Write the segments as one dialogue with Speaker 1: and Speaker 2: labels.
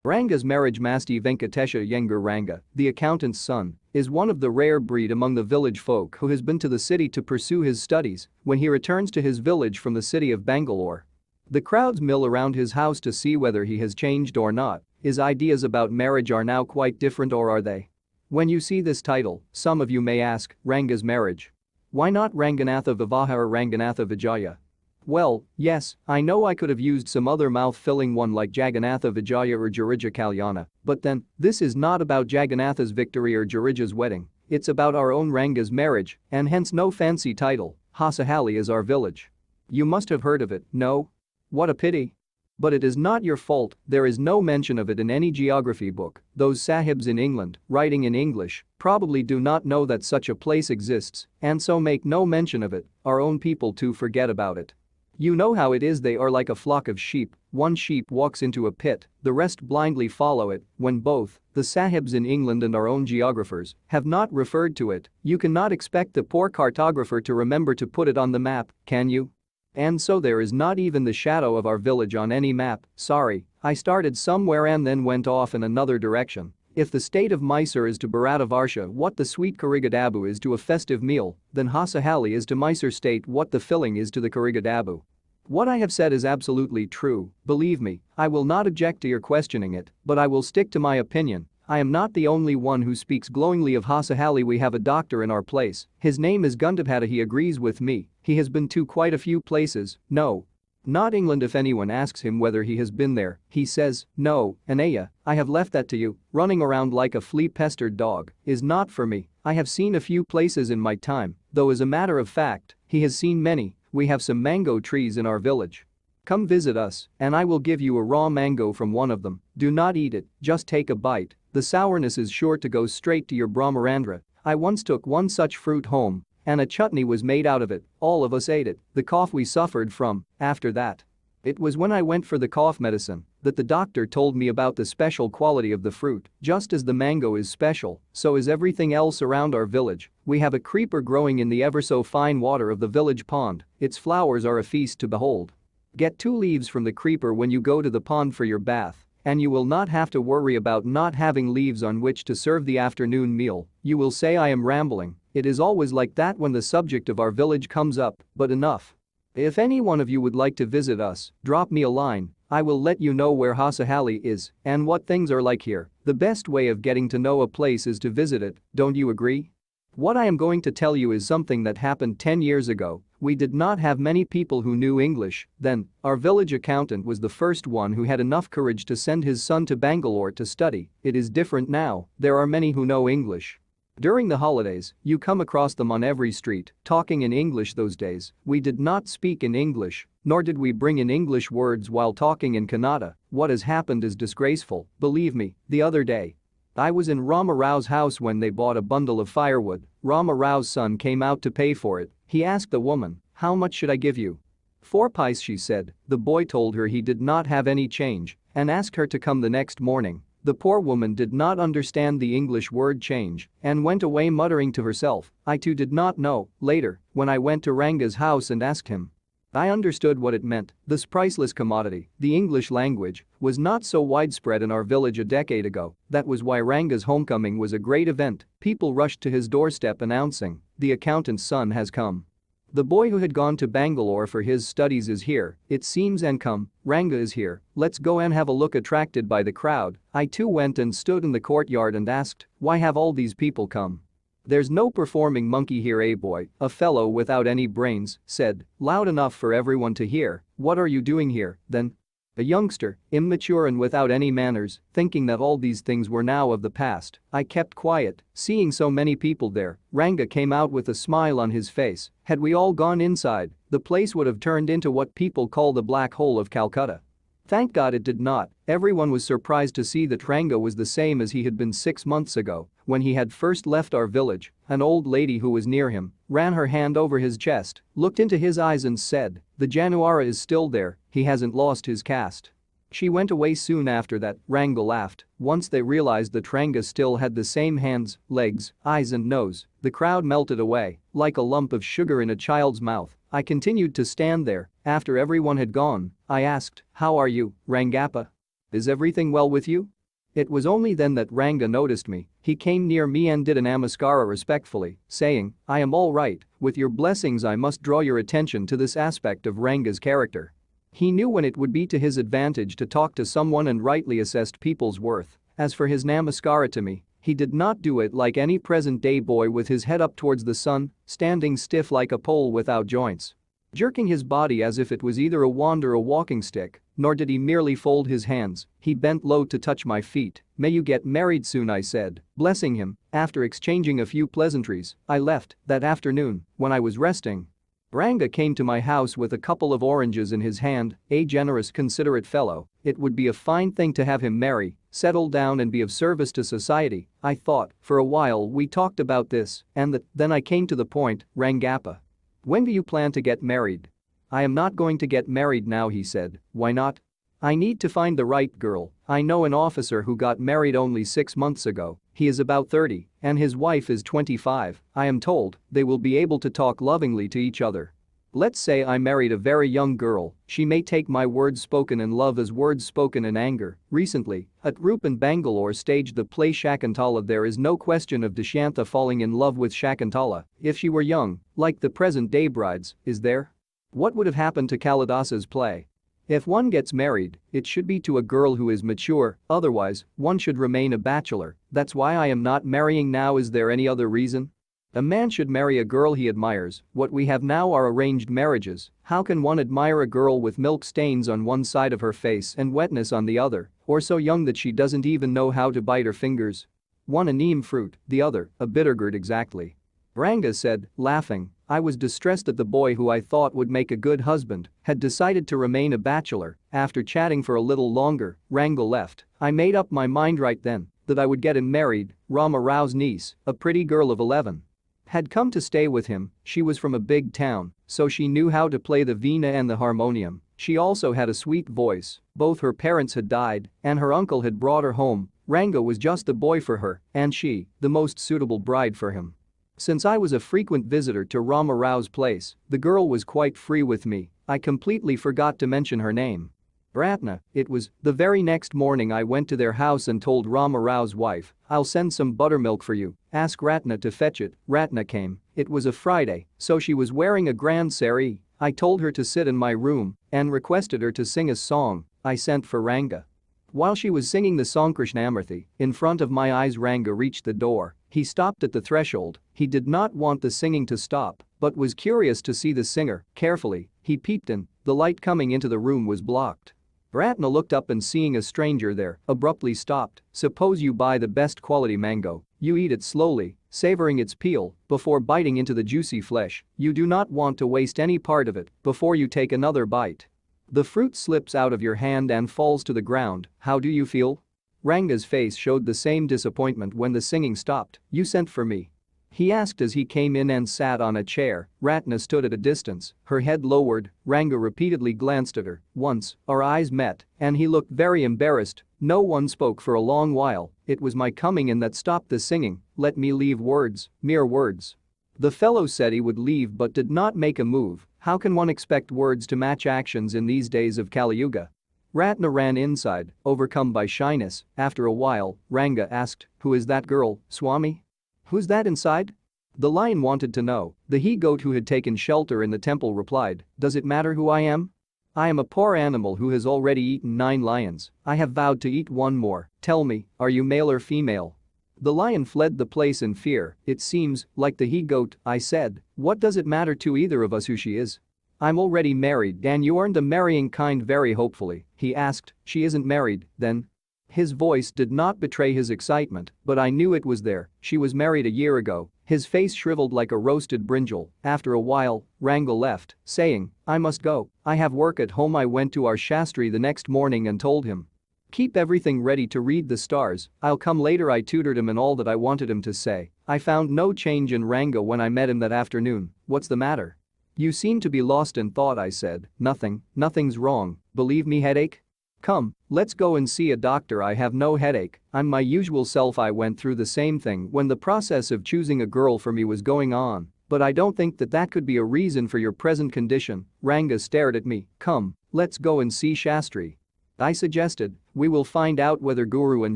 Speaker 1: Ranga's marriage Masti Venkatesha Yengar Ranga, the accountant's son, is one of the rare breed among the village folk who has been to the city to pursue his studies when he returns to his village from the city of Bangalore. The crowds mill around his house to see whether he has changed or not. His ideas about marriage are now quite different, or are they? When you see this title, some of you may ask, Ranga's marriage. Why not Ranganatha Vivaha or Ranganatha Vijaya? Well, yes, I know I could have used some other mouth-filling one like Jagannatha Vijaya or Girija Kalyana, but then, this is not about Jagannatha's victory or Girija's wedding, it's about our own Ranga's marriage, and hence no fancy title. Hasahali is our village. You must have heard of it, no? What a pity. But it is not your fault, there is no mention of it in any geography book. Those sahibs in England, writing in English, probably do not know that such a place exists, and so make no mention of it. Our own people too forget about it. You know how it is, they are like a flock of sheep, one sheep walks into a pit, the rest blindly follow it. When both, the sahibs in England and our own geographers, have not referred to it, you cannot expect the poor cartographer to remember to put it on the map, can you? And so there is not even the shadow of our village on any map. Sorry, I started somewhere and then went off in another direction. If the state of Mysore is to Bharata Varsha what the sweet Karigadabu is to a festive meal, then Hasahali is to Mysore state what the filling is to the Karigadabu. What I have said is absolutely true, believe me, I will not object to your questioning it, but I will stick to my opinion. I am not the only one who speaks glowingly of Hasahali. We have a doctor in our place, his name is Gundabhata. He agrees with me, he has been to quite a few places. No. Not England. If anyone asks him whether he has been there, he says, no. Anaya, I have left that to you. Running around like a flea-pestered dog is not for me. I have seen a few places in my time, though as a matter of fact, he has seen many. We have some mango trees in our village. Come visit us, and I will give you a raw mango from one of them. Do not eat it, just take a bite. The sourness is sure to go straight to your Brahmarandra. I once took one such fruit home, and a chutney was made out of it. All of us ate it. The cough we suffered from, after that. It was when I went for the cough medicine that the doctor told me about the special quality of the fruit. Just as the mango is special, so is everything else around our village. We have a creeper growing in the ever so fine water of the village pond. Its flowers are a feast to behold. Get 2 leaves from the creeper when you go to the pond for your bath, and you will not have to worry about not having leaves on which to serve the afternoon meal. You will say I am rambling. It is always like that when the subject of our village comes up, but enough. If any one of you would like to visit us, drop me a line. I will let you know where Hasahali is and what things are like here. The best way of getting to know a place is to visit it, don't you agree? What I am going to tell you is something that happened 10 years ago. We did not have many people who knew English then. Our village accountant was the first one who had enough courage to send his son to Bangalore to study. It is different now, there are many who know English. During the holidays, you come across them on every street, talking in English. Those days, we did not speak in English, nor did we bring in English words while talking in Kannada. What has happened is disgraceful, believe me. The other day, I was in Rama Rao's house when they bought a bundle of firewood. Rama Rao's son came out to pay for it. He asked the woman, how much should I give you? 4 pice, she said. The boy told her he did not have any change and asked her to come the next morning. The poor woman did not understand the English word change and went away muttering to herself. I too did not know. Later, when I went to Ranga's house and asked him, I understood what it meant. This priceless commodity, the English language, was not so widespread in our village a decade ago. That was why Ranga's homecoming was a great event. People rushed to his doorstep announcing, the accountant's son has come. The boy who had gone to Bangalore for his studies is here, it seems, and come, Ranga is here, let's go and have a look. Attracted by the crowd, I too went and stood in the courtyard and asked, why have all these people come? There's no performing monkey here, eh boy, a fellow without any brains said, loud enough for everyone to hear, what are you doing here, then? A youngster, immature and without any manners, thinking that all these things were now of the past. I kept quiet, seeing so many people there. Ranga came out with a smile on his face. Had we all gone inside, the place would have turned into what people call the black hole of Calcutta. Thank God it did not. Everyone was surprised to see that Ranga was the same as he had been 6 months ago when he had first left our village. An old lady who was near him ran her hand over his chest, looked into his eyes and said, the Januara is still there, he hasn't lost his caste. She went away soon after that. Ranga laughed. Once they realized that Ranga still had the same hands, legs, eyes and nose, the crowd melted away like a lump of sugar in a child's mouth. I continued to stand there. After everyone had gone, I asked, how are you, Rangappa? Is everything well with you? It was only then that Ranga noticed me. He came near me and did a namaskara respectfully, saying, I am all right, with your blessings I must draw your attention to this aspect of Ranga's character. He knew when it would be to his advantage to talk to someone and rightly assessed people's worth. As for his namaskara to me, he did not do it like any present-day boy with his head up towards the sun, standing stiff like a pole without joints, jerking his body as if it was either a wand or a walking stick, nor did he merely fold his hands, he bent low to touch my feet. May you get married soon, I said, blessing him. After exchanging a few pleasantries, I left. That afternoon, when I was resting, Ranga came to my house with a couple of oranges in his hand, a generous, considerate fellow. It would be a fine thing to have him marry, settle down and be of service to society, I thought. For a while we talked about this and that, then I came to the point, Rangappa. When do you plan to get married? I am not going to get married now, he said. Why not? I need to find the right girl. I know an officer who got married only 6 months ago. He is about 30 and his wife is 25. I am told they will be able to talk lovingly to each other. Let's say I married a very young girl, she may take my words spoken in love as words spoken in anger. Recently, at Roop in Bangalore staged the play Shakuntala. There is no question of Dushyanta falling in love with Shakuntala if she were young, like the present-day brides, is there? What would have happened to Kalidasa's play? If one gets married, it should be to a girl who is mature, otherwise, one should remain a bachelor. That's why I am not marrying now. Is there any other reason? A man should marry a girl he admires. What we have now are arranged marriages. How can one admire a girl with milk stains on one side of her face and wetness on the other, or so young that she doesn't even know how to bite her fingers? One a neem fruit, the other a bittergourd exactly. Ranga said, laughing. I was distressed that the boy who I thought would make a good husband had decided to remain a bachelor. After chatting for a little longer, Ranga left. I made up my mind right then that I would get him married. Rama Rao's niece, a pretty girl of 11, had come to stay with him. She was from a big town, so she knew how to play the veena and the harmonium. She also had a sweet voice. Both her parents had died and her uncle had brought her home. Ranga was just the boy for her and she, the most suitable bride for him. Since I was a frequent visitor to Rama Rao's place, the girl was quite free with me. I completely forgot to mention her name. Ratna, it was. The very next morning I went to their house and told Rama Rao's wife, I'll send some buttermilk for you, ask Ratna to fetch it. Ratna came. It was a Friday, so she was wearing a grand saree. I told her to sit in my room and requested her to sing a song. I sent for Ranga. While she was singing the song Krishnamurthy, in front of my eyes Ranga reached the door. He stopped at the threshold. He did not want the singing to stop, but was curious to see the singer. Carefully, he peeped in. The light coming into the room was blocked. Ratna looked up and seeing a stranger there, abruptly stopped. Suppose you buy the best quality mango, you eat it slowly, savoring its peel, before biting into the juicy flesh. You do not want to waste any part of it before you take another bite. The fruit slips out of your hand and falls to the ground. How do you feel? Ranga's face showed the same disappointment when the singing stopped. You sent for me? He asked as he came in and sat on a chair. Ratna stood at a distance, her head lowered. Ranga repeatedly glanced at her. Once, our eyes met, and he looked very embarrassed. No one spoke for a long while. It was my coming in that stopped the singing. Let me leave words, mere words. The fellow said he would leave but did not make a move. How can one expect words to match actions in these days of Kali Yuga? Ratna ran inside, overcome by shyness. After a while, Ranga asked, who is that girl, Swami? Who's that inside? The lion wanted to know. The he-goat who had taken shelter in the temple replied, does it matter who I am? I am a poor animal who has already eaten 9 lions. I have vowed to eat 1 more. Tell me, are you male or female? The lion fled the place in fear. It seems like the he-goat, I said. What does it matter to either of us who she is? I'm already married and you aren't the marrying kind. Very hopefully, he asked, she isn't married, then? His voice did not betray his excitement, but I knew it was there. She was married a year ago. His face shriveled like a roasted brinjal. After a while, Ranga left, saying, I must go. I have work at home. I went to our Shastri the next morning and told him, keep everything ready to read the stars. I'll come later. I tutored him in all that I wanted him to say. I found no change in Ranga when I met him that afternoon. What's the matter? You seem to be lost in thought. I said. Nothing's wrong. Believe me, headache? Come, let's go and see a doctor. I have no headache. I'm my usual self. I went through the same thing when the process of choosing a girl for me was going on, but I don't think that could be a reason for your present condition. Ranga stared at me. Come, let's go and see Shastri. I suggested, we will find out whether Guru and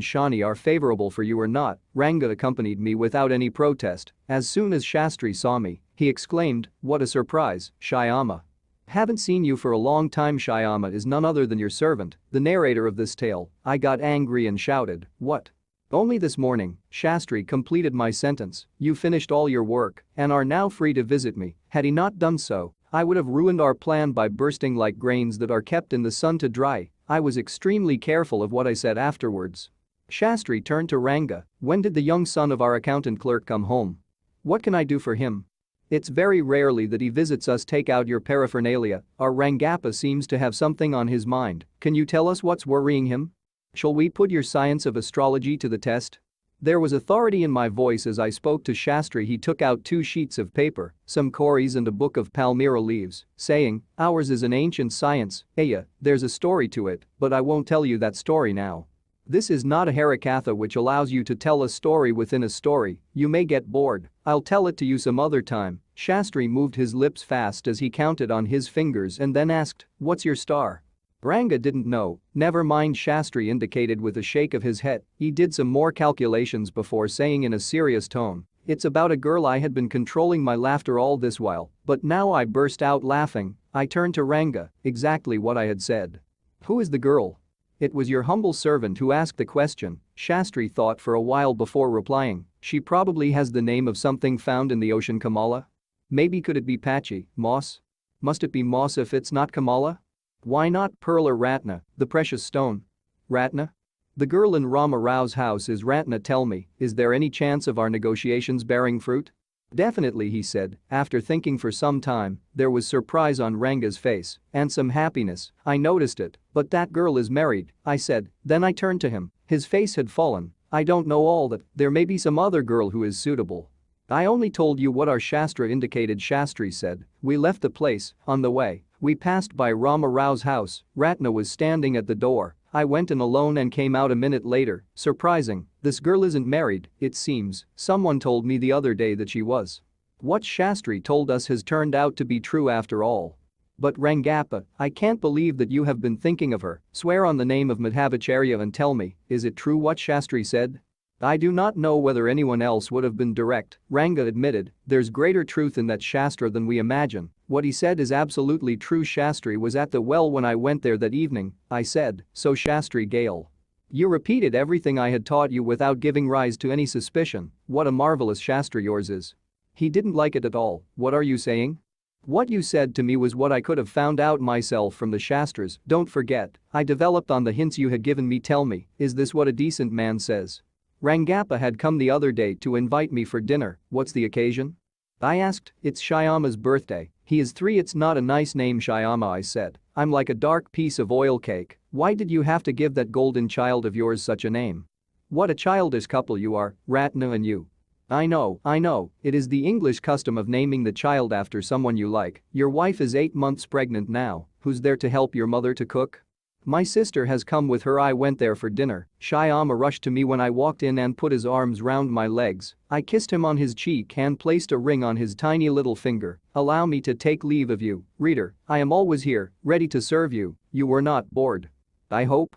Speaker 1: Shani are favorable for you or not. Ranga accompanied me without any protest. As soon as Shastri saw me, he exclaimed, what a surprise, Shyama. Haven't seen you for a long time. Shyama is none other than your servant, the narrator of this tale. I got angry and shouted, what? Only this morning, Shastri completed my sentence. You finished all your work and are now free to visit me. Had he not done so, I would have ruined our plan by bursting like grains that are kept in the sun to dry. I was extremely careful of what I said afterwards. Shastri turned to Ranga. When did the young son of our accountant clerk come home? What can I do for him? It's very rarely that he visits us. Take out your paraphernalia. Our Rangappa seems to have something on his mind. Can you tell us what's worrying him? Shall we put your science of astrology to the test? There was authority in my voice as I spoke to Shastri. He took out 2 sheets of paper, some kauris and a book of palmyra leaves, saying, ours is an ancient science. Aya, there's a story to it, but I won't tell you that story now. This is not a Harikatha which allows you to tell a story within a story. You may get bored. I'll tell it to you some other time. Shastri moved his lips fast as he counted on his fingers and then asked, what's your star? Ranga didn't know. Never mind, Shastri indicated with a shake of his head. He did some more calculations before saying in a serious tone, it's about a girl. I had been controlling my laughter all this while, but now I burst out laughing. I turned to Ranga, exactly what I had said. Who is the girl? It was your humble servant who asked the question. Shastri thought for a while before replying, she probably has the name of something found in the ocean. Kamala? Maybe. Could it be Pachi, moss? Must it be moss if it's not Kamala? Why not pearl or Ratna, the precious stone? Ratna? The girl in Rama Rao's house is Ratna. Tell me, is there any chance of our negotiations bearing fruit? Definitely, he said. After thinking for some time, there was surprise on Ranga's face and some happiness. I noticed it, but that girl is married, I said. Then I turned to him. His face had fallen. I don't know all that. There may be some other girl who is suitable. I only told you what our Shastra indicated, Shastri said. We left the place. On the way, we passed by Rama Rao's house. Ratna was standing at the door. I went in alone and came out a minute later. Surprising, this girl isn't married, it seems. Someone told me the other day that she was. What Shastri told us has turned out to be true after all. But Rangappa, I can't believe that you have been thinking of her. Swear on the name of Madhavacharya and tell me, is it true what Shastri said? I do not know whether anyone else would have been direct, Ranga admitted. There's greater truth in that Shastra than we imagine. What he said is absolutely true. Shastri was at the well when I went there that evening, I said. So Shastri Gale. You repeated everything I had taught you without giving rise to any suspicion. What a marvelous Shastra yours is. He didn't like it at all. What are you saying? What you said to me was what I could have found out myself from the Shastras. Don't forget, I developed on the hints you had given me. Tell me, is this what a decent man says? Rangappa had come the other day to invite me for dinner. What's the occasion? I asked. It's Shyama's birthday. He is 3. It's not a nice name, Shyama, I said. I'm like a dark piece of oil cake. Why did you have to give that golden child of yours such a name? What a childish couple you are, Ratna and you. I know. It is the English custom of naming the child after someone you like. Your wife is 8 months pregnant now. Who's there to help your mother to cook? My sister has come with her. I went there for dinner. Shyama rushed to me when I walked in and put his arms round my legs. I kissed him on his cheek and placed a ring on his tiny little finger. Allow me to take leave of you, reader. I am always here, ready to serve you. You were not bored. I hope.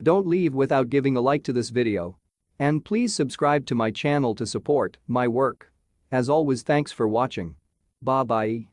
Speaker 1: Don't leave without giving a like to this video. And please subscribe to my channel to support my work. As always, thanks for watching. Bye bye.